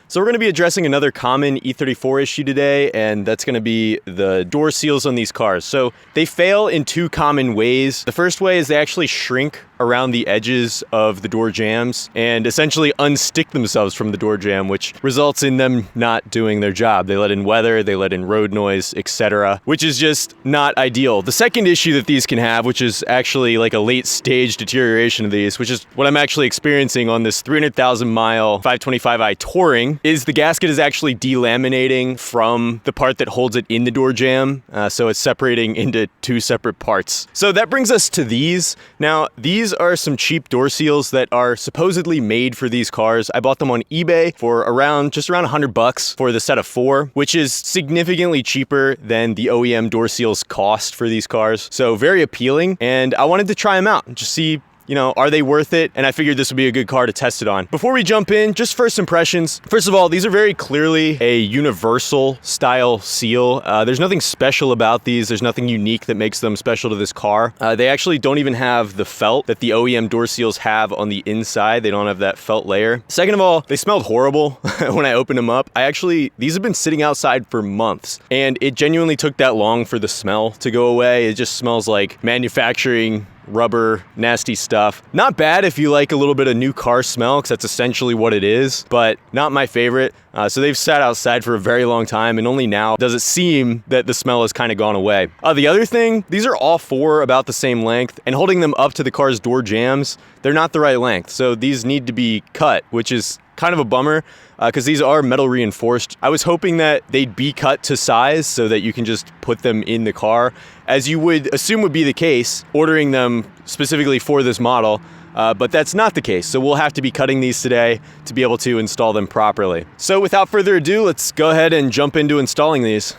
So we're going to be addressing another common E34 issue today, and that's going to be the door seals on these cars. So they fail in two common ways. The first way is they actually shrink around the edges of the door jambs and essentially unstick themselves from the door jamb, which results in them not doing their job. They let in weather, they let in road noise, etc., which is just not ideal. The second issue that these can have, which is actually like a late stage deterioration of these, which is what I'm actually experiencing on this 300,000 mile 525i Touring, is the gasket is actually delaminating from the part that holds it in the door jamb. So it's separating into two separate parts. So that brings us to these. Now, these are some cheap door seals that are supposedly made for these cars. I bought them on eBay for just around $100 for the set of 4, which is significantly cheaper than the OEM door seals cost for these cars. So very appealing, and I wanted to try them out and just see, are they worth it? And I figured this would be a good car to test it on. Before we jump in, just first impressions. First of all, these are very clearly a universal style seal. There's nothing special about these. There's nothing unique that makes them special to this car. They actually don't even have the felt that the OEM door seals have on the inside. They don't have that felt layer. Second of all, they smelled horrible when I opened them up. These have been sitting outside for months, and it genuinely took that long for the smell to go away. It just smells like manufacturing rubber, nasty stuff. Not bad if you like a little bit of new car smell, because that's essentially what it is, but not my favorite. So they've sat outside for a very long time, and only now does it seem that the smell has kind of gone away. The other thing, these are all 4 about the same length, and holding them up to the car's door jambs, they're not the right length. So these need to be cut, which is kind of a bummer, because these are metal reinforced. I was hoping that they'd be cut to size so that you can just put them in the car, as you would assume would be the case, ordering them specifically for this model. But that's not the case, so we'll have to be cutting these today to be able to install them properly. So without further ado, let's go ahead and jump into installing these.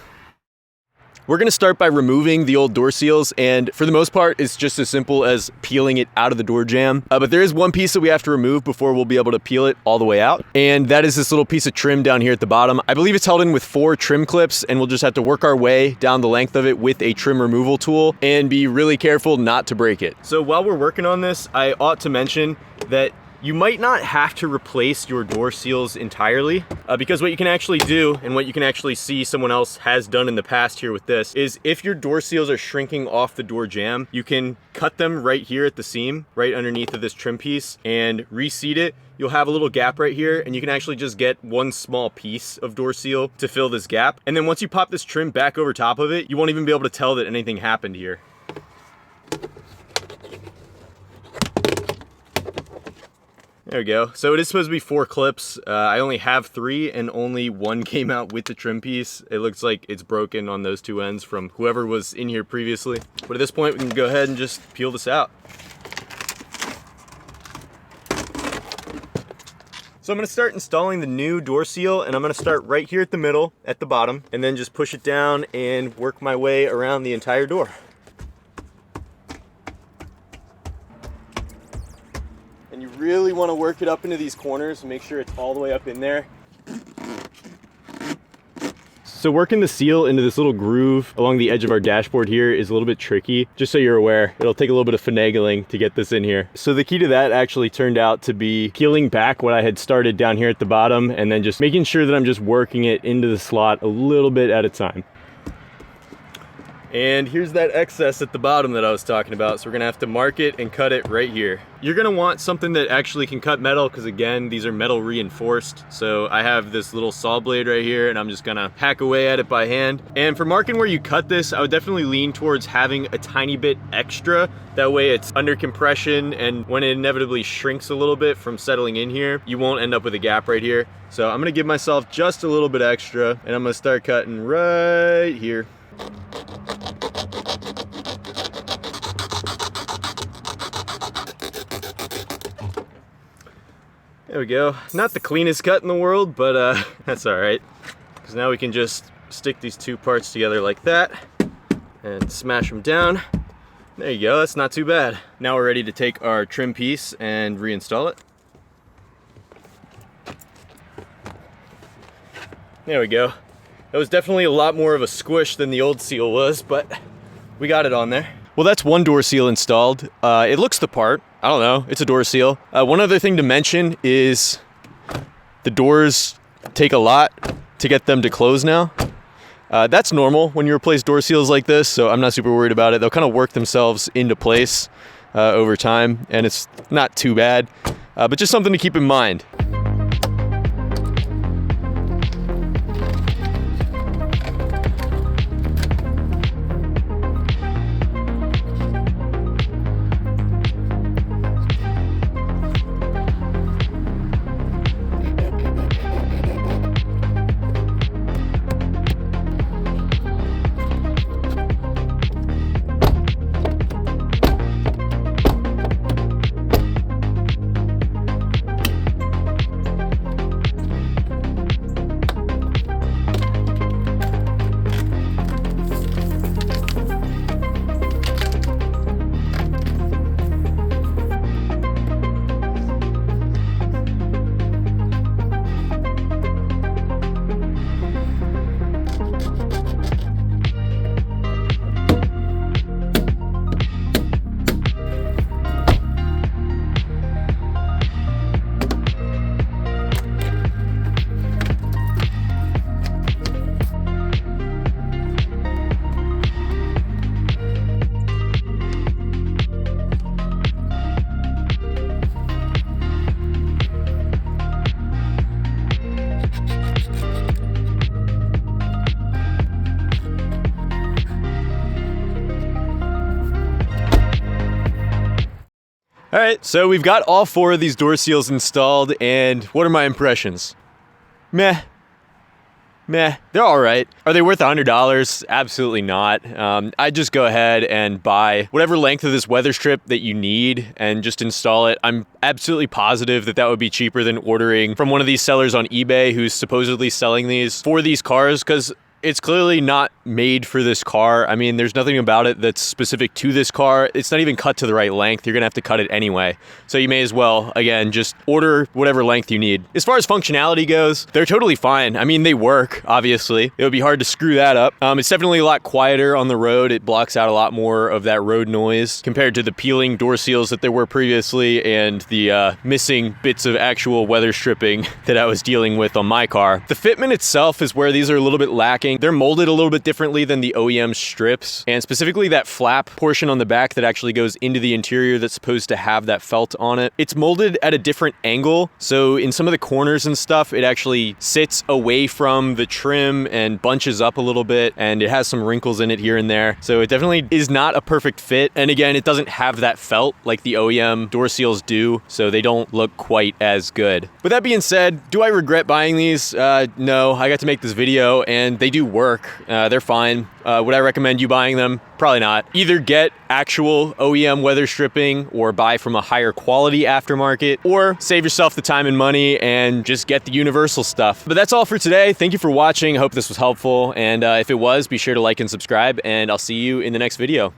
We're gonna start by removing the old door seals, and for the most part, it's just as simple as peeling it out of the door jamb. But there is one piece that we have to remove before we'll be able to peel it all the way out, and that is this little piece of trim down here at the bottom. I believe it's held in with 4 trim clips, and we'll just have to work our way down the length of it with a trim removal tool and be really careful not to break it. So while we're working on this, I ought to mention that you might not have to replace your door seals entirely, because what you can actually do, and what you can actually see someone else has done in the past here with this, is if your door seals are shrinking off the door jamb, you can cut them right here at the seam, right underneath of this trim piece, and reseat it. You'll have a little gap right here, and you can actually just get one small piece of door seal to fill this gap. And then once you pop this trim back over top of it, you won't even be able to tell that anything happened here. There we go. So it is supposed to be 4 clips. I only have 3, and only 1 came out with the trim piece. It looks like it's broken on those 2 ends from whoever was in here previously. But at this point, we can go ahead and just peel this out. So I'm gonna start installing the new door seal, and I'm gonna start right here at the middle, at the bottom, and then just push it down and work my way around the entire door. And you really want to work it up into these corners and make sure it's all the way up in there. So working the seal into this little groove along the edge of our dashboard here is a little bit tricky. Just so you're aware, it'll take a little bit of finagling to get this in here. So the key to that actually turned out to be peeling back what I had started down here at the bottom, and then just making sure that I'm just working it into the slot a little bit at a time. And here's that excess at the bottom that I was talking about. So we're gonna have to mark it and cut it right here. You're gonna want something that actually can cut metal, because again, these are metal reinforced. So I have this little saw blade right here, and I'm just gonna hack away at it by hand. And for marking where you cut this, I would definitely lean towards having a tiny bit extra. That way it's under compression, and when it inevitably shrinks a little bit from settling in here, you won't end up with a gap right here. So I'm gonna give myself just a little bit extra, and I'm gonna start cutting right here. There we go. Not the cleanest cut in the world, but that's all right. Because now we can just stick these 2 parts together like that and smash them down. There you go, that's not too bad. Now we're ready to take our trim piece and reinstall it. There we go. That was definitely a lot more of a squish than the old seal was, but we got it on there. Well, that's one door seal installed. It looks the part. I don't know, it's a door seal. One other thing to mention is the doors take a lot to get them to close now. That's normal when you replace door seals like this, so I'm not super worried about it. They'll kind of work themselves into place over time, and it's not too bad, but just something to keep in mind. All right, so we've got all 4 of these door seals installed, and what are my impressions? Meh. They're all right. Are they worth $100? Absolutely not. I'd just go ahead and buy whatever length of this weather strip that you need and just install it. I'm absolutely positive that that would be cheaper than ordering from one of these sellers on eBay who's supposedly selling these for these cars, because it's clearly not made for this car. I mean, there's nothing about it that's specific to this car. It's not even cut to the right length. You're gonna have to cut it anyway. So you may as well, again, just order whatever length you need. As far as functionality goes, they're totally fine. I mean, they work, obviously. It would be hard to screw that up. It's definitely a lot quieter on the road. It blocks out a lot more of that road noise compared to the peeling door seals that there were previously and the missing bits of actual weather stripping that I was dealing with on my car. The fitment itself is where these are a little bit lacking. They're molded a little bit differently than the OEM strips, and specifically that flap portion on the back that actually goes into the interior that's supposed to have that felt on it. It's molded at a different angle, so in some of the corners and stuff, it actually sits away from the trim and bunches up a little bit, and it has some wrinkles in it here and there. So it definitely is not a perfect fit, and again, it doesn't have that felt like the OEM door seals do, so they don't look quite as good. With that being said, do I regret buying these? No, I got to make this video, and they do work. They're fine. Would I recommend you buying them? Probably not. Either get actual OEM weather stripping or buy from a higher quality aftermarket, or save yourself the time and money and just get the universal stuff. But that's all for today. Thank you for watching. I hope this was helpful. And if it was, be sure to like and subscribe, and I'll see you in the next video.